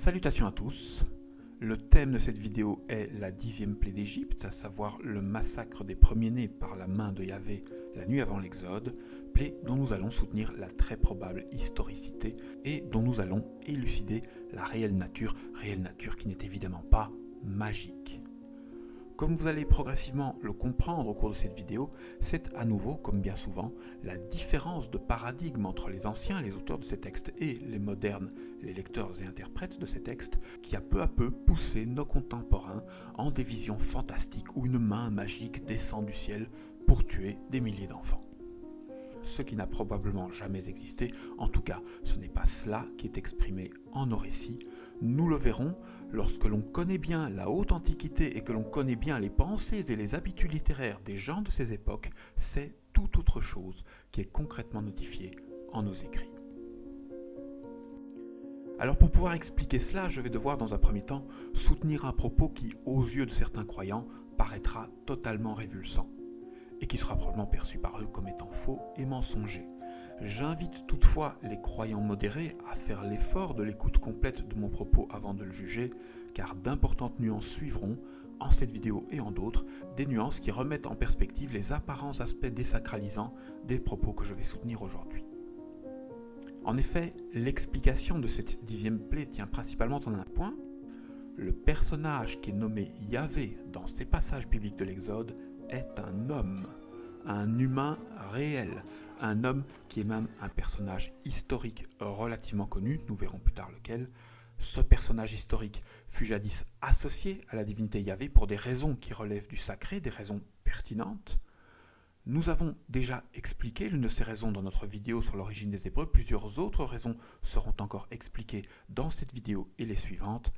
Salutations à tous. Le thème de cette vidéo est la 10e plaie d'Égypte, à savoir le massacre des premiers-nés par la main de Yahvé la nuit avant l'Exode, plaie dont nous allons soutenir la très probable historicité et dont nous allons élucider la réelle nature qui n'est évidemment pas magique. Comme vous allez progressivement le comprendre au cours de cette vidéo, c'est à nouveau, comme bien souvent, la différence de paradigme entre les anciens, les auteurs de ces textes, et les modernes, les lecteurs et interprètes de ces textes, qui a peu à peu poussé nos contemporains en des visions fantastiques où une main magique descend du ciel pour tuer des milliers d'enfants. Ce qui n'a probablement jamais existé, en tout cas ce n'est pas cela qui est exprimé en nos récits. Nous le verrons lorsque l'on connaît bien la haute antiquité et que l'on connaît bien les pensées et les habitudes littéraires des gens de ces époques, c'est tout autre chose qui est concrètement notifié en nos écrits. Alors pour pouvoir expliquer cela, je vais devoir dans un premier temps soutenir un propos qui, aux yeux de certains croyants, paraîtra totalement révulsant et qui sera probablement perçu par eux comme étant faux et mensonger. J'invite toutefois les croyants modérés à faire l'effort de l'écoute complète de mon propos avant de le juger, car d'importantes nuances suivront, en cette vidéo et en d'autres, des nuances qui remettent en perspective les apparents aspects désacralisants des propos que je vais soutenir aujourd'hui. En effet, l'explication de cette 10e plaie tient principalement en un point. Le personnage qui est nommé Yahvé dans ces passages bibliques de l'Exode est un homme, un humain réel, un homme qui est même un personnage historique relativement connu, nous verrons plus tard lequel. Ce personnage historique fut jadis associé à la divinité Yahvé pour des raisons qui relèvent du sacré, des raisons pertinentes. Nous avons déjà expliqué l'une de ces raisons dans notre vidéo sur l'origine des Hébreux, plusieurs autres raisons seront encore expliquées dans cette vidéo et les suivantes.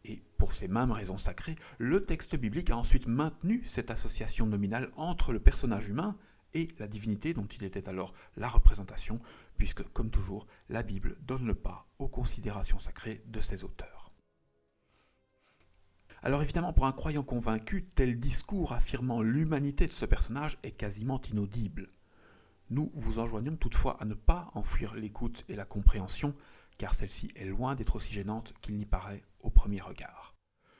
Et pour ces mêmes raisons sacrées, le texte biblique a ensuite maintenu cette association nominale entre le personnage humain et la divinité dont il était alors la représentation, puisque, comme toujours, la Bible donne le pas aux considérations sacrées de ses auteurs. Alors évidemment, pour un croyant convaincu, tel discours affirmant l'humanité de ce personnage est quasiment inaudible. Nous vous enjoignons toutefois à ne pas en fuir l'écoute et la compréhension, car celle-ci est loin d'être aussi gênante qu'il n'y paraît au premier regard.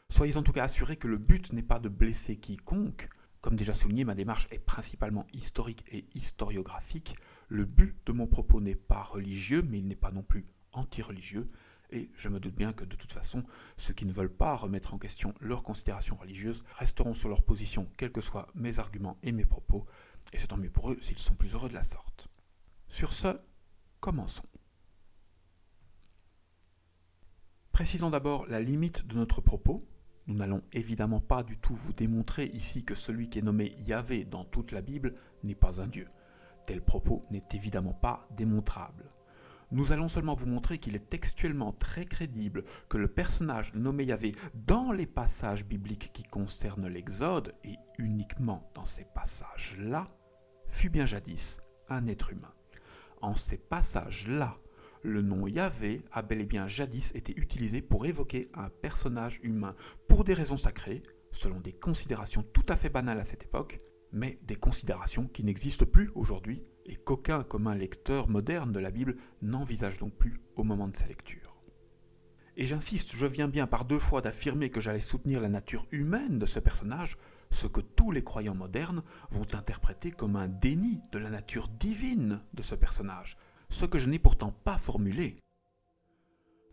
Soyez en tout cas assurés que le but n'est pas de blesser quiconque. Comme déjà souligné, ma démarche est principalement historique et historiographique. Le but de mon propos n'est pas religieux, mais il n'est pas non plus anti-religieux, et je me doute bien que de toute façon, ceux qui ne veulent pas remettre en question leurs considérations religieuses resteront sur leur position, quels que soient mes arguments et mes propos, et c'est tant mieux pour eux s'ils sont plus heureux de la sorte. Sur ce, commençons. Précisons d'abord la limite de notre propos. Nous n'allons évidemment pas du tout vous démontrer ici que celui qui est nommé Yahvé dans toute la Bible n'est pas un dieu. Tel propos n'est évidemment pas démontrable. Nous allons seulement vous montrer qu'il est textuellement très crédible que le personnage nommé Yahvé dans les passages bibliques qui concernent l'Exode, et uniquement dans ces passages-là, fut bien jadis un être humain. En ces passages-là, le nom Yahvé a bel et bien jadis été utilisé pour évoquer un personnage humain pour des raisons sacrées, selon des considérations tout à fait banales à cette époque, mais des considérations qui n'existent plus aujourd'hui et qu'aucun commun lecteur moderne de la Bible n'envisage donc plus au moment de sa lecture. Et j'insiste, je viens bien par 2 fois d'affirmer que j'allais soutenir la nature humaine de ce personnage, ce que tous les croyants modernes vont interpréter comme un déni de la nature divine de ce personnage, ce que je n'ai pourtant pas formulé.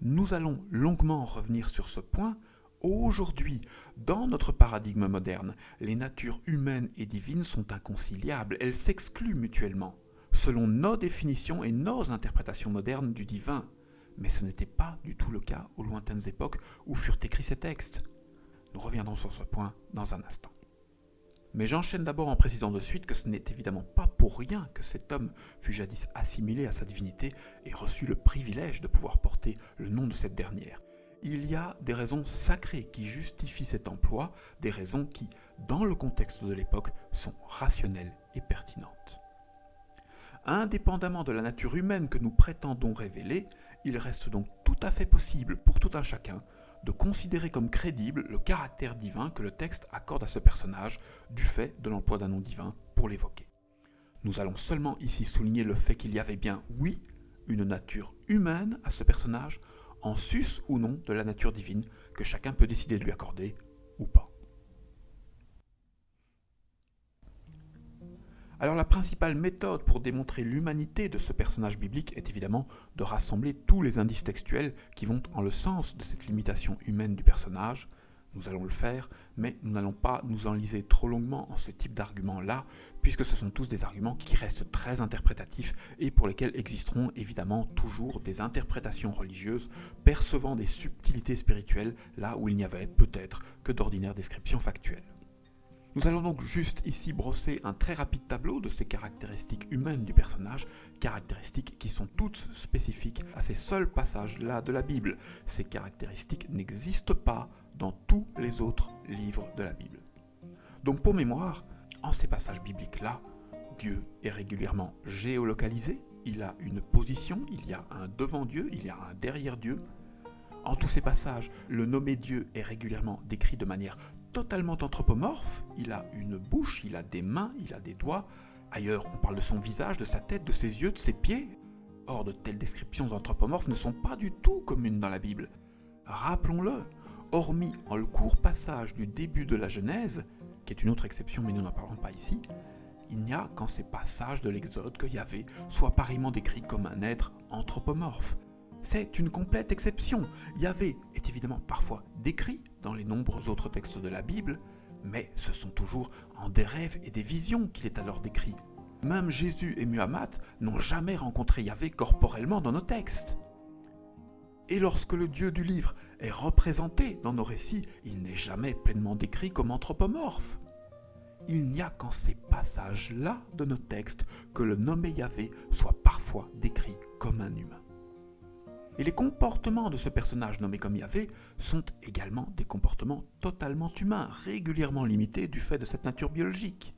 Nous allons longuement revenir sur ce point. Aujourd'hui, dans notre paradigme moderne, les natures humaines et divines sont inconciliables, elles s'excluent mutuellement, selon nos définitions et nos interprétations modernes du divin. Mais ce n'était pas du tout le cas aux lointaines époques où furent écrits ces textes. Nous reviendrons sur ce point dans un instant. Mais j'enchaîne d'abord en précisant de suite que ce n'est évidemment pas pour rien que cet homme fut jadis assimilé à sa divinité et reçut le privilège de pouvoir porter le nom de cette dernière. Il y a des raisons sacrées qui justifient cet emploi, des raisons qui, dans le contexte de l'époque, sont rationnelles et pertinentes. Indépendamment de la nature humaine que nous prétendons révéler, il reste donc tout à fait possible pour tout un chacun de considérer comme crédible le caractère divin que le texte accorde à ce personnage du fait de l'emploi d'un nom divin pour l'évoquer. Nous allons seulement ici souligner le fait qu'il y avait bien, oui, une nature humaine à ce personnage, en sus ou non de la nature divine que chacun peut décider de lui accorder ou pas. Alors la principale méthode pour démontrer l'humanité de ce personnage biblique est évidemment de rassembler tous les indices textuels qui vont en le sens de cette limitation humaine du personnage. Nous allons le faire, mais nous n'allons pas nous enliser trop longuement en ce type d'arguments-là, puisque ce sont tous des arguments qui restent très interprétatifs et pour lesquels existeront évidemment toujours des interprétations religieuses percevant des subtilités spirituelles là où il n'y avait peut-être que d'ordinaires descriptions factuelles. Nous allons donc juste ici brosser un très rapide tableau de ces caractéristiques humaines du personnage, caractéristiques qui sont toutes spécifiques à ces seuls passages-là de la Bible. Ces caractéristiques n'existent pas dans tous les autres livres de la Bible. Donc pour mémoire, en ces passages bibliques-là, Dieu est régulièrement géolocalisé, il a une position, il y a un devant Dieu, il y a un derrière Dieu. En tous ces passages, le nommé Dieu est régulièrement décrit de manière totalement anthropomorphe, il a une bouche, il a des mains, il a des doigts. Ailleurs, on parle de son visage, de sa tête, de ses yeux, de ses pieds. Or, de telles descriptions anthropomorphes ne sont pas du tout communes dans la Bible. Rappelons-le, hormis en le court passage du début de la Genèse, qui est une autre exception mais nous n'en parlons pas ici, il n'y a qu'en ces passages de l'Exode que Yahvé soit pareillement décrit comme un être anthropomorphe. C'est une complète exception. Yahvé est évidemment parfois décrit dans les nombreux autres textes de la Bible, mais ce sont toujours en des rêves et des visions qu'il est alors décrit. Même Jésus et Muhammad n'ont jamais rencontré Yahvé corporellement dans nos textes. Et lorsque le Dieu du livre est représenté dans nos récits, il n'est jamais pleinement décrit comme anthropomorphe. Il n'y a qu'en ces passages-là de nos textes que le nommé Yahvé soit parfois décrit comme un humain. Et les comportements de ce personnage nommé comme Yahvé sont également des comportements totalement humains, régulièrement limités du fait de cette nature biologique.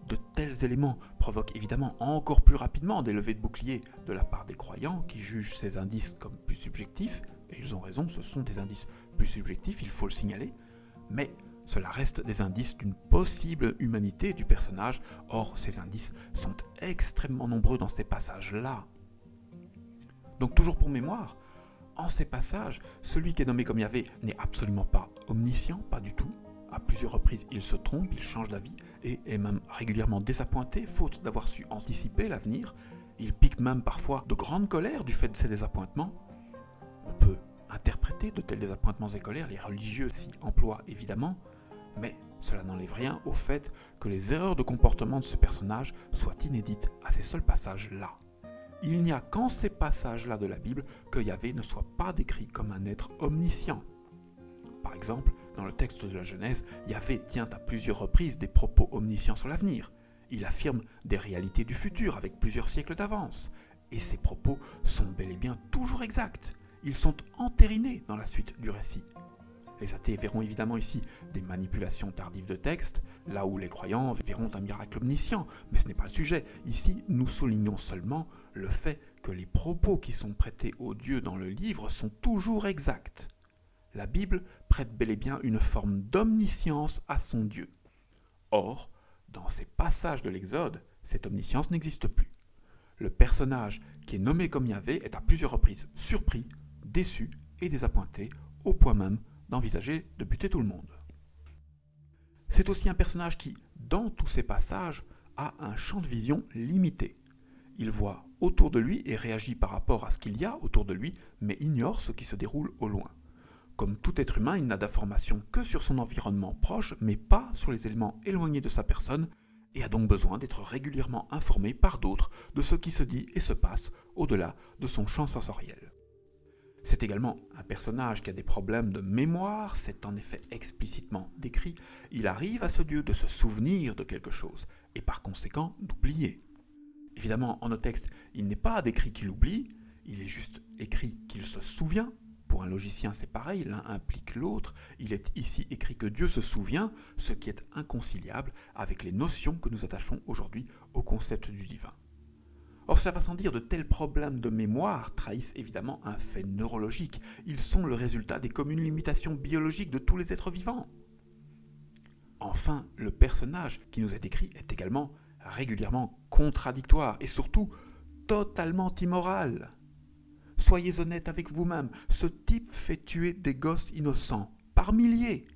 De tels éléments provoquent évidemment encore plus rapidement des levées de boucliers de la part des croyants qui jugent ces indices comme plus subjectifs, et ils ont raison, ce sont des indices plus subjectifs, il faut le signaler, mais cela reste des indices d'une possible humanité du personnage, or ces indices sont extrêmement nombreux dans ces passages-là. Donc toujours pour mémoire, en ces passages, celui qui est nommé comme Yahvé n'est absolument pas omniscient, pas du tout. À plusieurs reprises, il se trompe, il change d'avis et est même régulièrement désappointé, faute d'avoir su anticiper l'avenir. Il pique même parfois de grande colère du fait de ses désappointements. On peut interpréter de tels désappointements et colères, les religieux s'y emploient évidemment, mais cela n'enlève rien au fait que les erreurs de comportement de ce personnage soient inédites à ces seuls passages-là. Il n'y a qu'en ces passages-là de la Bible que Yahvé ne soit pas décrit comme un être omniscient. Par exemple, dans le texte de la Genèse, Yahvé tient à plusieurs reprises des propos omniscients sur l'avenir. Il affirme des réalités du futur avec plusieurs siècles d'avance. Et ces propos sont bel et bien toujours exacts. Ils sont entérinés dans la suite du récit. Les athées verront évidemment ici des manipulations tardives de texte, là où les croyants verront un miracle omniscient, mais ce n'est pas le sujet. Ici, nous soulignons seulement le fait que les propos qui sont prêtés aux dieux dans le livre sont toujours exacts. La Bible prête bel et bien une forme d'omniscience à son Dieu. Or, dans ces passages de l'Exode, cette omniscience n'existe plus. Le personnage qui est nommé comme Yahvé est à plusieurs reprises surpris, déçu et désappointé, au point même d'envisager de buter tout le monde. C'est aussi un personnage qui, dans tous ses passages, a un champ de vision limité. Il voit autour de lui et réagit par rapport à ce qu'il y a autour de lui, mais ignore ce qui se déroule au loin. Comme tout être humain, il n'a d'informations que sur son environnement proche, mais pas sur les éléments éloignés de sa personne, et a donc besoin d'être régulièrement informé par d'autres de ce qui se dit et se passe au-delà de son champ sensoriel. C'est également un personnage qui a des problèmes de mémoire, c'est en effet explicitement décrit. Il arrive à ce Dieu de se souvenir de quelque chose, et par conséquent d'oublier. Évidemment, en nos textes, il n'est pas décrit qu'il oublie, il est juste écrit qu'il se souvient. Pour un logicien, c'est pareil, l'un implique l'autre. Il est ici écrit que Dieu se souvient, ce qui est inconciliable avec les notions que nous attachons aujourd'hui au concept du divin. Or, cela va sans dire, de tels problèmes de mémoire trahissent évidemment un fait neurologique. Ils sont le résultat des communes limitations biologiques de tous les êtres vivants. Enfin, le personnage qui nous est décrit est également régulièrement contradictoire et surtout totalement immoral. Soyez honnête avec vous-même, ce type fait tuer des gosses innocents, par milliers.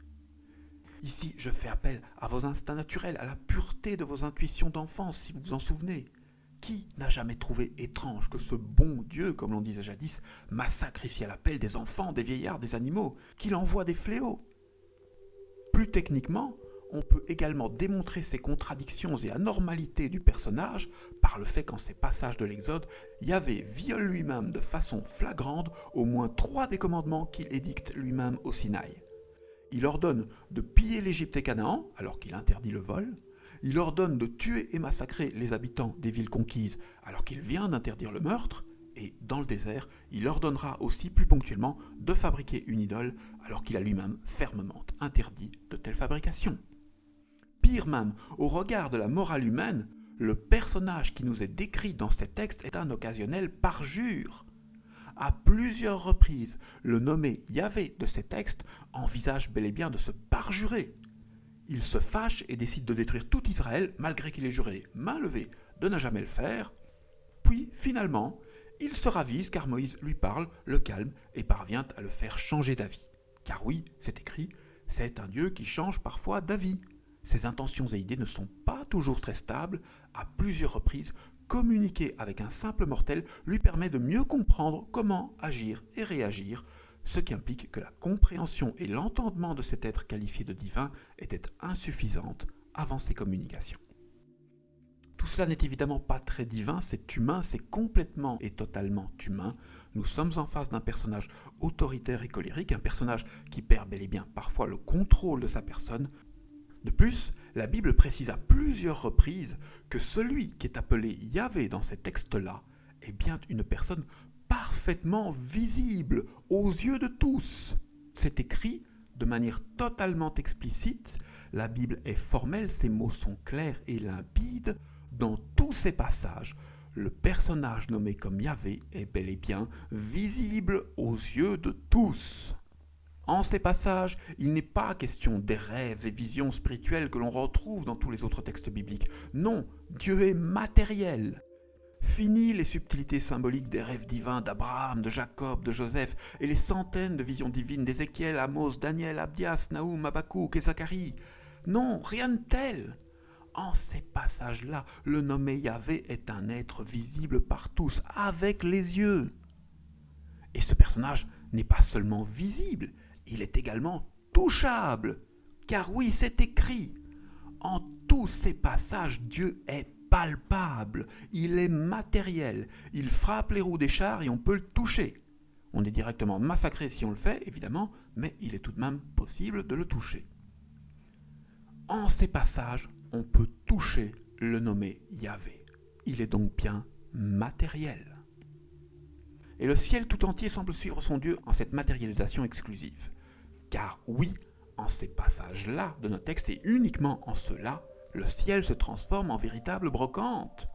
Ici, je fais appel à vos instincts naturels, à la pureté de vos intuitions d'enfance, si vous vous en souvenez. Qui n'a jamais trouvé étrange que ce bon Dieu, comme l'on disait jadis, massacre ici à l'appel des enfants, des vieillards, des animaux, qu'il envoie des fléaux? Plus techniquement, on peut également démontrer ces contradictions et anormalités du personnage par le fait qu'en ces passages de l'Exode, Yahvé viole lui-même de façon flagrante au moins 3 des commandements qu'il édicte lui-même au Sinaï. Il ordonne de piller l'Égypte et Canaan, alors qu'il interdit le vol. Il ordonne de tuer et massacrer les habitants des villes conquises, alors qu'il vient d'interdire le meurtre. Et dans le désert, il ordonnera aussi plus ponctuellement de fabriquer une idole, alors qu'il a lui-même fermement interdit de telle fabrication. Pire même, au regard de la morale humaine, le personnage qui nous est décrit dans ces textes est un occasionnel parjure. À plusieurs reprises, le nommé Yahvé de ces textes envisage bel et bien de se parjurer. Il se fâche et décide de détruire tout Israël malgré qu'il ait juré main levée de ne jamais le faire. Puis, finalement, il se ravise car Moïse lui parle, le calme et parvient à le faire changer d'avis. Car oui, c'est écrit, c'est un Dieu qui change parfois d'avis. Ses intentions et idées ne sont pas toujours très stables. À plusieurs reprises, communiquer avec un simple mortel lui permet de mieux comprendre comment agir et réagir, ce qui implique que la compréhension et l'entendement de cet être qualifié de divin étaient insuffisantes avant ces communications. Tout cela n'est évidemment pas très divin, c'est humain, c'est complètement et totalement humain. Nous sommes en face d'un personnage autoritaire et colérique, un personnage qui perd bel et bien parfois le contrôle de sa personne. De plus, la Bible précise à plusieurs reprises que celui qui est appelé Yahvé dans ces textes-là est bien une personne parfaitement visible aux yeux de tous. C'est écrit de manière totalement explicite, la Bible est formelle, ses mots sont clairs et limpides. Dans tous ces passages, le personnage nommé comme Yahvé est bel et bien visible aux yeux de tous. En ces passages, il n'est pas question des rêves et visions spirituelles que l'on retrouve dans tous les autres textes bibliques. Non, Dieu est matériel. Fini les subtilités symboliques des rêves divins d'Abraham, de Jacob, de Joseph et les centaines de visions divines d'Ézéchiel, Amos, Daniel, Abdias, Naoum, Habakkuk et Zacharie. Non, rien de tel. En ces passages-là, le nommé Yahvé est un être visible par tous, avec les yeux. Et ce personnage n'est pas seulement visible, il est également touchable. Car oui, c'est écrit. En tous ces passages, Dieu est palpable, il est matériel, il frappe les roues des chars et on peut le toucher. On est directement massacré si on le fait, évidemment, mais il est tout de même possible de le toucher. En ces passages, on peut toucher le nommé Yahvé. Il est donc bien matériel. Et le ciel tout entier semble suivre son Dieu en cette matérialisation exclusive. Car oui, en ces passages-là de nos textes, et uniquement en ceux-là, le ciel se transforme en véritable brocante.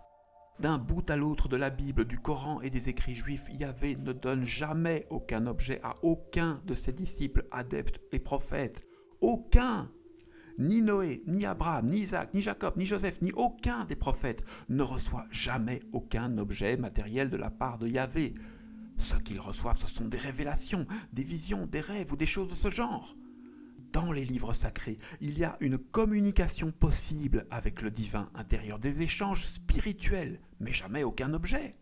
D'un bout à l'autre de la Bible, du Coran et des écrits juifs, Yahvé ne donne jamais aucun objet à aucun de ses disciples, adeptes et prophètes. Aucun! Ni Noé, ni Abraham, ni Isaac, ni Jacob, ni Joseph, ni aucun des prophètes ne reçoit jamais aucun objet matériel de la part de Yahvé. Ce qu'ils reçoivent, ce sont des révélations, des visions, des rêves ou des choses de ce genre. Dans les livres sacrés, il y a une communication possible avec le divin intérieur, des échanges spirituels, mais jamais aucun objet.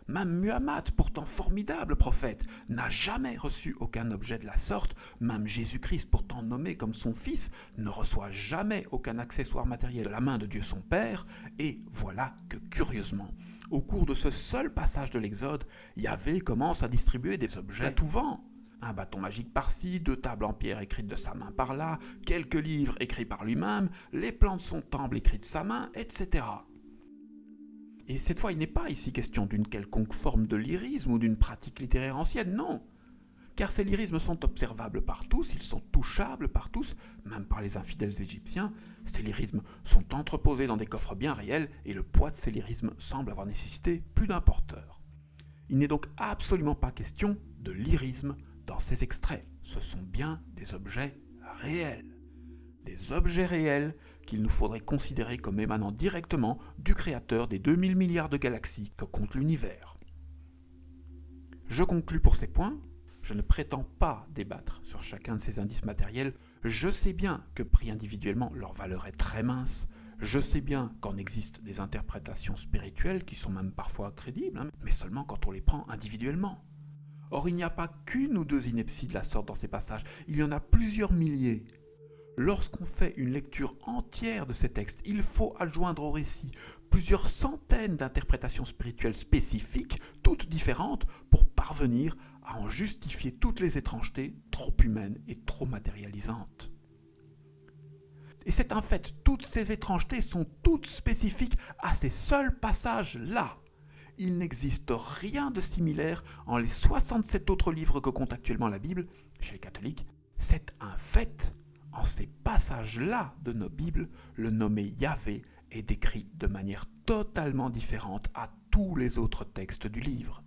Même Muhammad, pourtant formidable prophète, n'a jamais reçu aucun objet de la sorte. Même Jésus-Christ, pourtant nommé comme son fils, ne reçoit jamais aucun accessoire matériel de la main de Dieu son Père. Et voilà que, curieusement, au cours de ce seul passage de l'Exode, Yahvé commence à distribuer des objets à tout vent. Un bâton magique par-ci, 2 tables en pierre écrites de sa main par-là, quelques livres écrits par lui-même, les plans de son temple écrits de sa main, etc. Et cette fois, il n'est pas ici question d'une quelconque forme de lyrisme ou d'une pratique littéraire ancienne, non. Car ces lyrismes sont observables par tous, ils sont touchables par tous, même par les infidèles égyptiens. Ces lyrismes sont entreposés dans des coffres bien réels et le poids de ces lyrismes semble avoir nécessité plus d'un porteur. Il n'est donc absolument pas question de lyrisme dans ces extraits. Ce sont bien des objets réels. Des objets réels qu'il nous faudrait considérer comme émanant directement du créateur des 2000 milliards de galaxies que compte l'univers. Je conclus pour ces points. Je ne prétends pas débattre sur chacun de ces indices matériels. Je sais bien que pris individuellement, leur valeur est très mince. Je sais bien qu'en existent des interprétations spirituelles qui sont même parfois crédibles, mais seulement quand on les prend individuellement. Or, il n'y a pas qu'une ou deux inepties de la sorte dans ces passages, il y en a plusieurs milliers. Lorsqu'on fait une lecture entière de ces textes, il faut adjoindre au récit plusieurs centaines d'interprétations spirituelles spécifiques, toutes différentes, pour parvenir à en justifier toutes les étrangetés trop humaines et trop matérialisantes. Et c'est un fait, toutes ces étrangetés sont toutes spécifiques à ces seuls passages-là. Il n'existe rien de similaire en les 67 autres livres que compte actuellement la Bible, chez les catholiques. C'est un fait. En ces passages-là de nos Bibles, le nommé Yahvé est décrit de manière totalement différente à tous les autres textes du livre.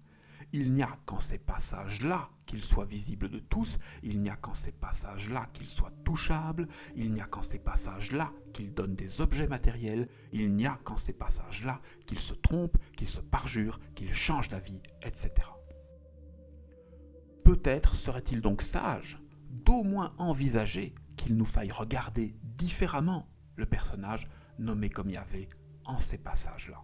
Il n'y a qu'en ces passages-là qu'il soit visible de tous, il n'y a qu'en ces passages-là qu'il soit touchable, il n'y a qu'en ces passages-là qu'il donne des objets matériels, il n'y a qu'en ces passages-là qu'il se trompe, qu'il se parjure, qu'il change d'avis, etc. Peut-être serait-il donc sage d'au moins envisager qu'il nous faille regarder différemment le personnage nommé comme Yahvé en ces passages-là.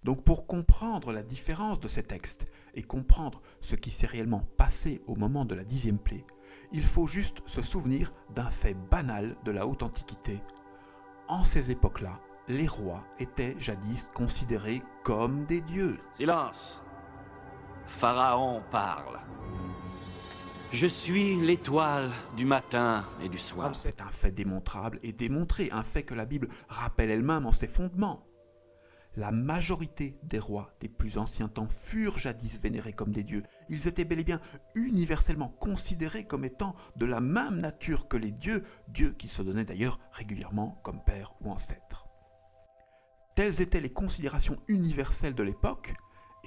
Donc pour comprendre la différence de ces textes et comprendre ce qui s'est réellement passé au moment de la 10e plaie, il faut juste se souvenir d'un fait banal de la haute antiquité. En ces époques-là, les rois étaient jadis considérés comme des dieux. Silence! Pharaon parle. Je suis l'étoile du matin et du soir. C'est un fait démontrable et démontré, un fait que la Bible rappelle elle-même en ses fondements. La majorité des rois des plus anciens temps furent jadis vénérés comme des dieux. Ils étaient bel et bien universellement considérés comme étant de la même nature que les dieux, dieux qu'ils se donnaient d'ailleurs régulièrement comme pères ou ancêtres. Telles étaient les considérations universelles de l'époque,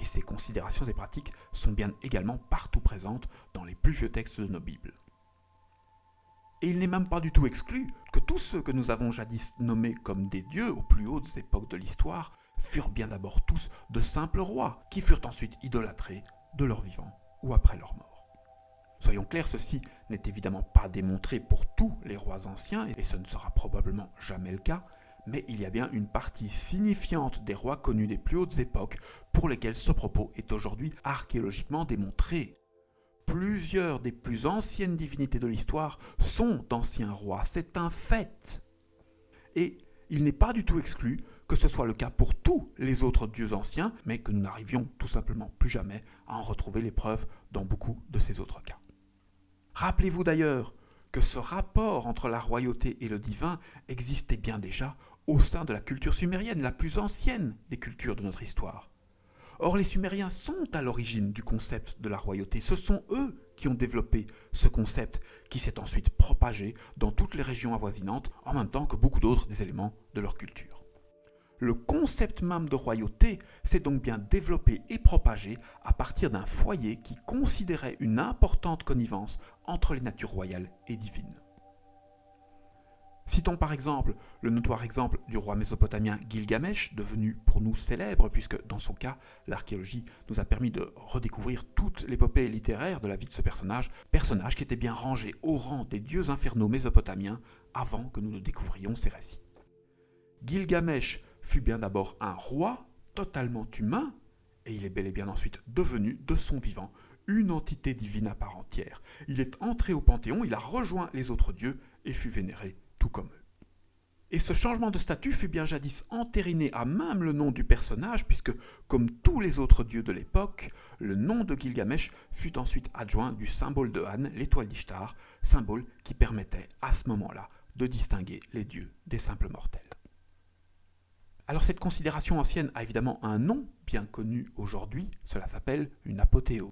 et ces considérations et pratiques sont bien également partout présentes dans les plus vieux textes de nos Bibles. Et il n'est même pas du tout exclu que tous ceux que nous avons jadis nommés comme des dieux aux plus hautes époques de l'histoire furent bien d'abord tous de simples rois, qui furent ensuite idolâtrés de leur vivant ou après leur mort. Soyons clairs, ceci n'est évidemment pas démontré pour tous les rois anciens, et ce ne sera probablement jamais le cas, mais il y a bien une partie signifiante des rois connus des plus hautes époques pour lesquels ce propos est aujourd'hui archéologiquement démontré. Plusieurs des plus anciennes divinités de l'histoire sont d'anciens rois, c'est un fait. Et il n'est pas du tout exclu que ce soit le cas pour tous les autres dieux anciens, mais que nous n'arrivions tout simplement plus jamais à en retrouver les preuves dans beaucoup de ces autres cas. Rappelez-vous d'ailleurs que ce rapport entre la royauté et le divin existait bien déjà au sein de la culture sumérienne, la plus ancienne des cultures de notre histoire. Or, les Sumériens sont à l'origine du concept de la royauté. Ce sont eux qui ont développé ce concept qui s'est ensuite propagé dans toutes les régions avoisinantes en même temps que beaucoup d'autres des éléments de leur culture. Le concept même de royauté s'est donc bien développé et propagé à partir d'un foyer qui considérait une importante connivence entre les natures royales et divines. Citons par exemple le notoire exemple du roi mésopotamien Gilgamesh, devenu pour nous célèbre, puisque dans son cas, l'archéologie nous a permis de redécouvrir toute l'épopée littéraire de la vie de ce personnage qui était bien rangé au rang des dieux infernaux mésopotamiens avant que nous ne découvrions ses récits. Gilgamesh fut bien d'abord un roi totalement humain, et il est bel et bien ensuite devenu, de son vivant, une entité divine à part entière. Il est entré au Panthéon, il a rejoint les autres dieux et fut vénéré tout comme eux. Et ce changement de statut fut bien jadis entériné à même le nom du personnage, puisque, comme tous les autres dieux de l'époque, le nom de Gilgamesh fut ensuite adjoint du symbole de Han, l'étoile d'Ishtar, symbole qui permettait à ce moment-là de distinguer les dieux des simples mortels. Alors cette considération ancienne a évidemment un nom bien connu aujourd'hui, cela s'appelle une apothéose.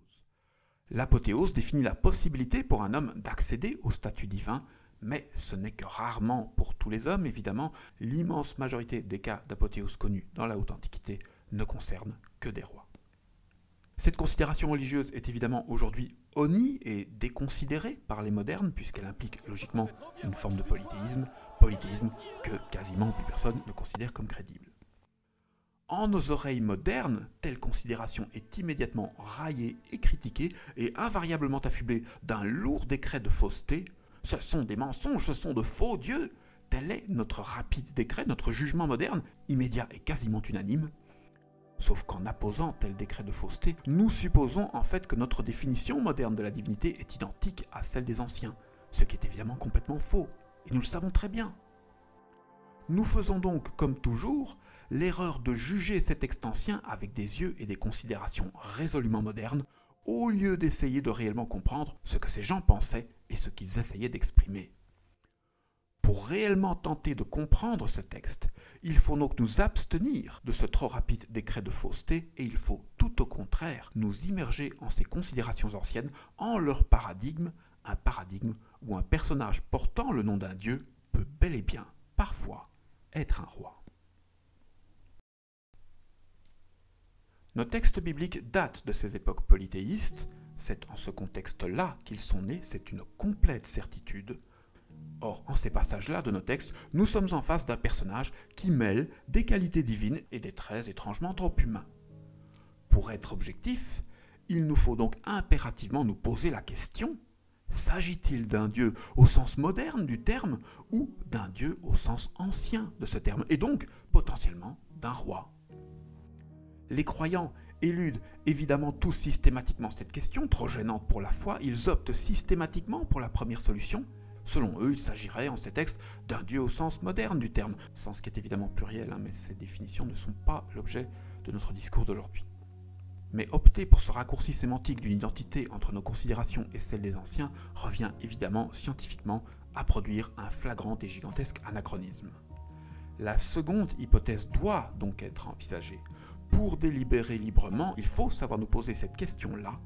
L'apothéose définit la possibilité pour un homme d'accéder au statut divin, mais ce n'est que rarement pour tous les hommes, évidemment. L'immense majorité des cas d'apothéose connus dans la haute antiquité ne concernent que des rois. Cette considération religieuse est évidemment aujourd'hui honnie et déconsidérée par les modernes, puisqu'elle implique logiquement une forme de polythéisme que quasiment plus personne ne considère comme crédible. En nos oreilles modernes, telle considération est immédiatement raillée et critiquée et invariablement affublée d'un lourd décret de fausseté. Ce sont des mensonges, ce sont de faux dieux. Tel est notre rapide décret, notre jugement moderne, immédiat et quasiment unanime. Sauf qu'en apposant tel décret de fausseté, nous supposons en fait que notre définition moderne de la divinité est identique à celle des anciens, ce qui est évidemment complètement faux, et nous le savons très bien. Nous faisons donc, comme toujours, l'erreur de juger cet texte ancien avec des yeux et des considérations résolument modernes, au lieu d'essayer de réellement comprendre ce que ces gens pensaient et ce qu'ils essayaient d'exprimer. Pour réellement tenter de comprendre ce texte, il faut donc nous abstenir de ce trop rapide décret de fausseté et il faut tout au contraire nous immerger en ces considérations anciennes, en leur paradigme, un paradigme où un personnage portant le nom d'un dieu peut bel et bien, parfois, être un roi. Nos textes bibliques datent de ces époques polythéistes, c'est en ce contexte-là qu'ils sont nés, c'est une complète certitude. Or, en ces passages-là de nos textes, nous sommes en face d'un personnage qui mêle des qualités divines et des traits étrangement trop humains. Pour être objectif, il nous faut donc impérativement nous poser la question: s'agit-il d'un dieu au sens moderne du terme ou d'un dieu au sens ancien de ce terme, et donc potentiellement d'un roi? Les croyants éludent évidemment tous systématiquement cette question, trop gênante pour la foi, ils optent systématiquement pour la première solution. Selon eux, il s'agirait en ces textes d'un dieu au sens moderne du terme, sens qui est évidemment pluriel, mais ces définitions ne sont pas l'objet de notre discours d'aujourd'hui. Mais opter pour ce raccourci sémantique d'une identité entre nos considérations et celles des anciens revient évidemment scientifiquement à produire un flagrant et gigantesque anachronisme. La seconde hypothèse doit donc être envisagée. Pour délibérer librement, il faut savoir nous poser cette question-là.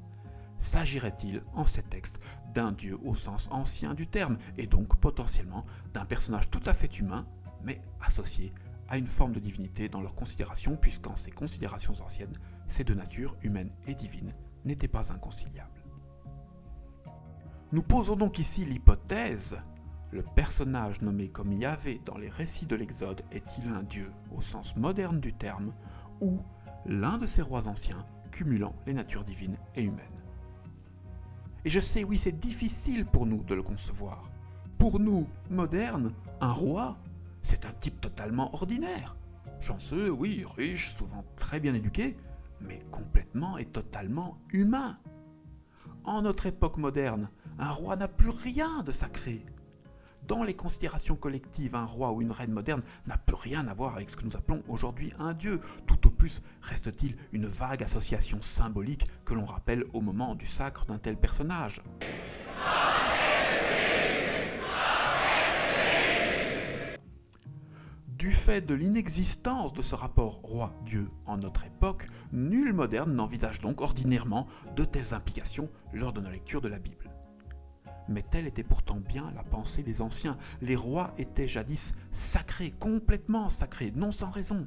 S'agirait-il en ces textes d'un dieu au sens ancien du terme, et donc potentiellement d'un personnage tout à fait humain, mais associé à une forme de divinité dans leurs considérations, puisqu'en ces considérations anciennes, ces deux natures, humaine et divine, n'étaient pas inconciliables. Nous posons donc ici l'hypothèse: le personnage nommé comme Yahvé dans les récits de l'Exode est-il un dieu au sens moderne du terme, ou l'un de ces rois anciens cumulant les natures divines et humaines? Et je sais, oui, c'est difficile pour nous de le concevoir. Pour nous, modernes, un roi, c'est un type totalement ordinaire. Chanceux, oui, riche, souvent très bien éduqué, mais complètement et totalement humain. En notre époque moderne, un roi n'a plus rien de sacré. Dans les considérations collectives, un roi ou une reine moderne n'a plus rien à voir avec ce que nous appelons aujourd'hui un dieu. Tout au plus reste-t-il une vague association symbolique que l'on rappelle au moment du sacre d'un tel personnage. Du fait de l'inexistence de ce rapport roi-dieu en notre époque, nul moderne n'envisage donc ordinairement de telles implications lors de la lecture de la Bible. Mais telle était pourtant bien la pensée des anciens. Les rois étaient jadis sacrés, complètement sacrés, non sans raison.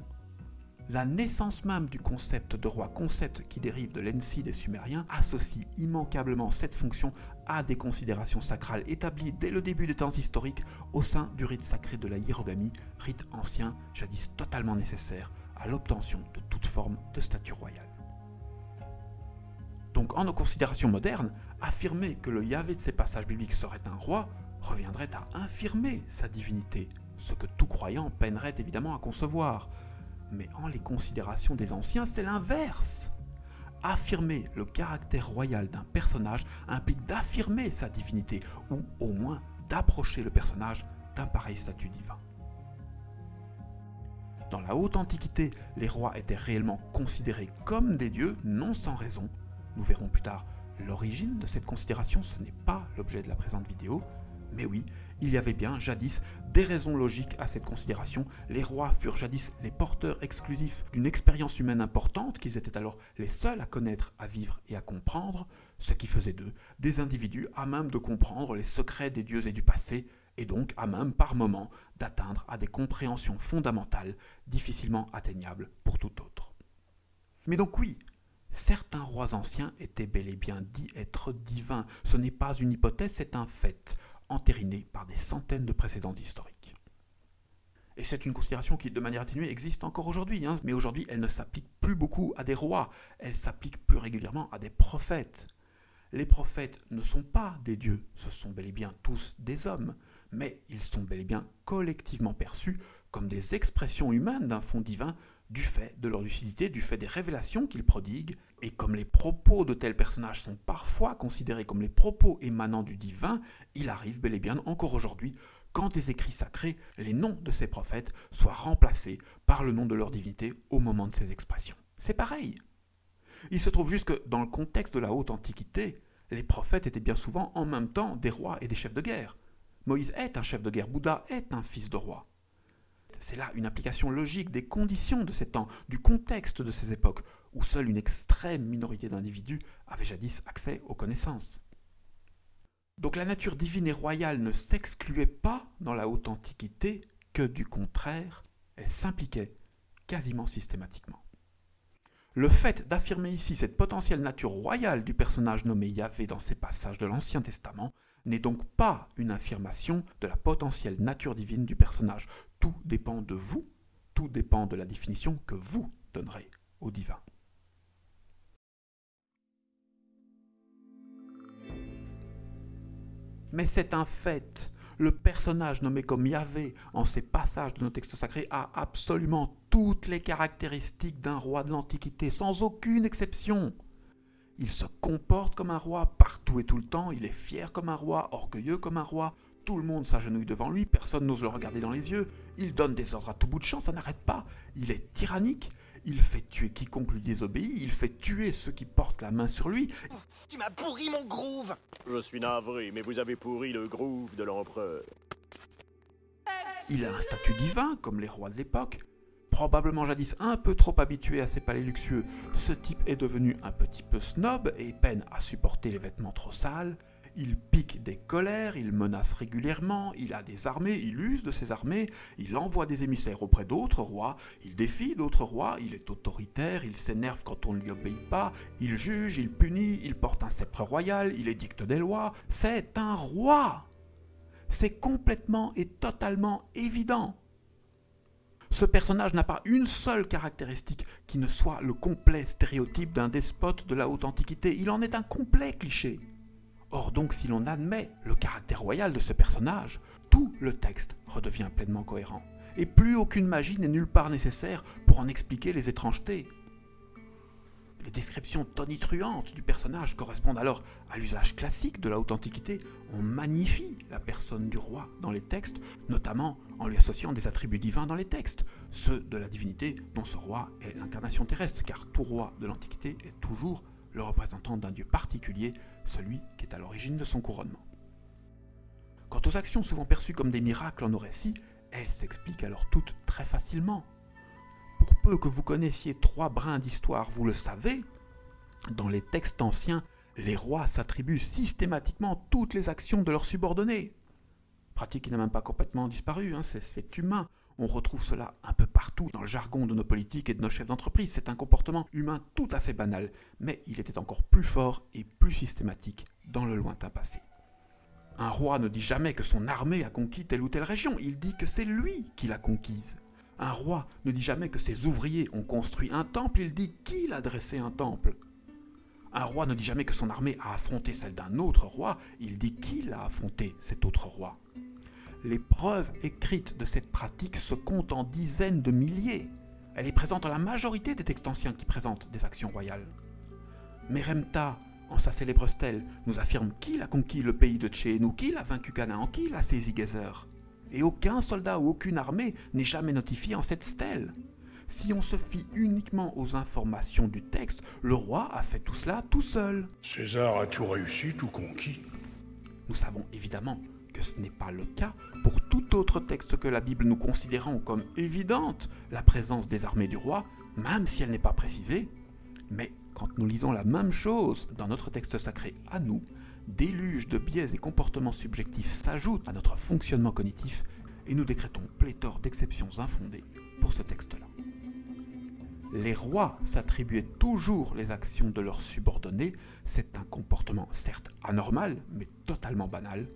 La naissance même du concept de roi, concept qui dérive de l'Ensi des Sumériens, associe immanquablement cette fonction à des considérations sacrales établies dès le début des temps historiques au sein du rite sacré de la hiérogamie, rite ancien jadis totalement nécessaire à l'obtention de toute forme de statut royal. Donc en nos considérations modernes, affirmer que le Yahvé de ces passages bibliques serait un roi reviendrait à infirmer sa divinité, ce que tout croyant peinerait évidemment à concevoir. Mais en les considérations des anciens, c'est l'inverse. Affirmer le caractère royal d'un personnage implique d'affirmer sa divinité, ou au moins d'approcher le personnage d'un pareil statut divin. Dans la haute antiquité, les rois étaient réellement considérés comme des dieux, non sans raison. Nous verrons plus tard l'origine de cette considération, ce n'est pas l'objet de la présente vidéo, mais oui, il y avait bien jadis des raisons logiques à cette considération. Les rois furent jadis les porteurs exclusifs d'une expérience humaine importante qu'ils étaient alors les seuls à connaître, à vivre et à comprendre, ce qui faisait d'eux des individus à même de comprendre les secrets des dieux et du passé, et donc à même par moments d'atteindre à des compréhensions fondamentales difficilement atteignables pour tout autre. Mais donc oui, certains rois anciens étaient bel et bien dits être divins. Ce n'est pas une hypothèse, c'est un fait, entériné par des centaines de précédents historiques. Et c'est une considération qui, de manière atténuée, existe encore aujourd'hui, mais aujourd'hui, elle ne s'applique plus beaucoup à des rois, elle s'applique plus régulièrement à des prophètes. Les prophètes ne sont pas des dieux, ce sont bel et bien tous des hommes, mais ils sont bel et bien collectivement perçus comme des expressions humaines d'un fond divin du fait de leur lucidité, du fait des révélations qu'ils prodiguent, et comme les propos de tels personnages sont parfois considérés comme les propos émanant du divin, il arrive bel et bien encore aujourd'hui quand des écrits sacrés, les noms de ces prophètes soient remplacés par le nom de leur divinité au moment de ces expressions. C'est pareil. Il se trouve juste que dans le contexte de la haute antiquité, les prophètes étaient bien souvent en même temps des rois et des chefs de guerre. Moïse est un chef de guerre, Bouddha est un fils de roi. C'est là une application logique des conditions de ces temps, du contexte de ces époques, où seule une extrême minorité d'individus avait jadis accès aux connaissances. Donc la nature divine et royale ne s'excluait pas dans la haute antiquité, que du contraire, elle s'impliquait quasiment systématiquement. Le fait d'affirmer ici cette potentielle nature royale du personnage nommé Yahvé dans ces passages de l'Ancien Testament n'est donc pas une affirmation de la potentielle nature divine du personnage. Tout dépend de vous, tout dépend de la définition que vous donnerez au divin. Mais c'est un fait. Le personnage nommé comme Yahvé en ces passages de nos textes sacrés a absolument toutes les caractéristiques d'un roi de l'Antiquité, sans aucune exception. Il se comporte comme un roi partout et tout le temps, il est fier comme un roi, orgueilleux comme un roi, tout le monde s'agenouille devant lui, personne n'ose le regarder dans les yeux, il donne des ordres à tout bout de champ, ça n'arrête pas, il est tyrannique, il fait tuer quiconque lui désobéit, il fait tuer ceux qui portent la main sur lui. Tu m'as pourri mon groove! Je suis navré, mais vous avez pourri le groove de l'empereur. Il a un statut divin, comme les rois de l'époque. Probablement jadis un peu trop habitué à ses palais luxueux, ce type est devenu un petit peu snob et peine à supporter les vêtements trop sales. Il pique des colères, il menace régulièrement, il a des armées, il use de ses armées, il envoie des émissaires auprès d'autres rois, il défie d'autres rois, il est autoritaire, il s'énerve quand on ne lui obéit pas, il juge, il punit, il porte un sceptre royal, il édicte des lois. C'est un roi! C'est complètement et totalement évident. Ce personnage n'a pas une seule caractéristique qui ne soit le complet stéréotype d'un despote de la haute antiquité. Il en est un complet cliché. Or donc, si l'on admet le caractère royal de ce personnage, tout le texte redevient pleinement cohérent. Et plus aucune magie n'est nulle part nécessaire pour en expliquer les étrangetés. Les descriptions tonitruantes du personnage correspondent alors à l'usage classique de la haute antiquité. On magnifie la personne du roi dans les textes, notamment en lui associant des attributs divins dans les textes, ceux de la divinité dont ce roi est l'incarnation terrestre, car tout roi de l'Antiquité est toujours le représentant d'un dieu particulier, celui qui est à l'origine de son couronnement. Quant aux actions souvent perçues comme des miracles en nos récits, elles s'expliquent alors toutes très facilement. Pour peu que vous connaissiez 3 brins d'histoire, vous le savez, dans les textes anciens, les rois s'attribuent systématiquement toutes les actions de leurs subordonnés. Pratique qui n'a même pas complètement disparu, c'est humain. On retrouve cela un peu partout dans le jargon de nos politiques et de nos chefs d'entreprise. C'est un comportement humain tout à fait banal, mais il était encore plus fort et plus systématique dans le lointain passé. Un roi ne dit jamais que son armée a conquis telle ou telle région, il dit que c'est lui qui l'a conquise. Un roi ne dit jamais que ses ouvriers ont construit un temple, il dit qu'il a dressé un temple. Un roi ne dit jamais que son armée a affronté celle d'un autre roi, il dit qu'il a affronté cet autre roi. Les preuves écrites de cette pratique se comptent en dizaines de milliers. Elle est présente dans la majorité des textes anciens qui présentent des actions royales. Meremta, en sa célèbre stèle, nous affirme qu'il a conquis le pays de Tchéhénou, qu'il a vaincu Canaan, qu'il a saisi Gézer. Et aucun soldat ou aucune armée n'est jamais notifié en cette stèle. Si on se fie uniquement aux informations du texte, le roi a fait tout cela tout seul. César a tout réussi, tout conquis. Nous savons évidemment que ce n'est pas le cas pour tout autre texte que la Bible, nous considérons comme évidente la présence des armées du roi, même si elle n'est pas précisée. Mais quand nous lisons la même chose dans notre texte sacré à nous, déluge de biais et comportements subjectifs s'ajoutent à notre fonctionnement cognitif et nous décrétons pléthore d'exceptions infondées pour ce texte-là. Les rois s'attribuaient toujours les actions de leurs subordonnés, c'est un comportement certes anormal, mais totalement banal.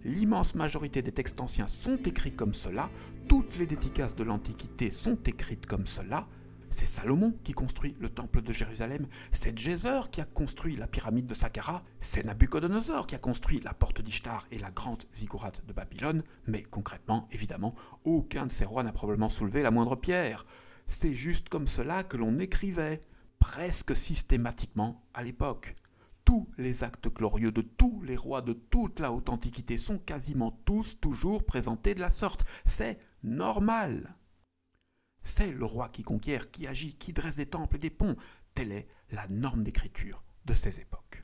L'immense majorité des textes anciens sont écrits comme cela, toutes les dédicaces de l'Antiquité sont écrites comme cela. C'est Salomon qui construit le temple de Jérusalem, c'est Djéser qui a construit la pyramide de Saqqara, c'est Nabuchodonosor qui a construit la porte d'Ishtar et la grande ziggourate de Babylone, mais concrètement, évidemment, aucun de ces rois n'a probablement soulevé la moindre pierre. C'est juste comme cela que l'on écrivait, presque systématiquement à l'époque. Tous les actes glorieux de tous les rois de toute la haute antiquité sont quasiment tous toujours présentés de la sorte. C'est normal. C'est le roi qui conquiert, qui agit, qui dresse des temples et des ponts. Telle est la norme d'écriture de ces époques.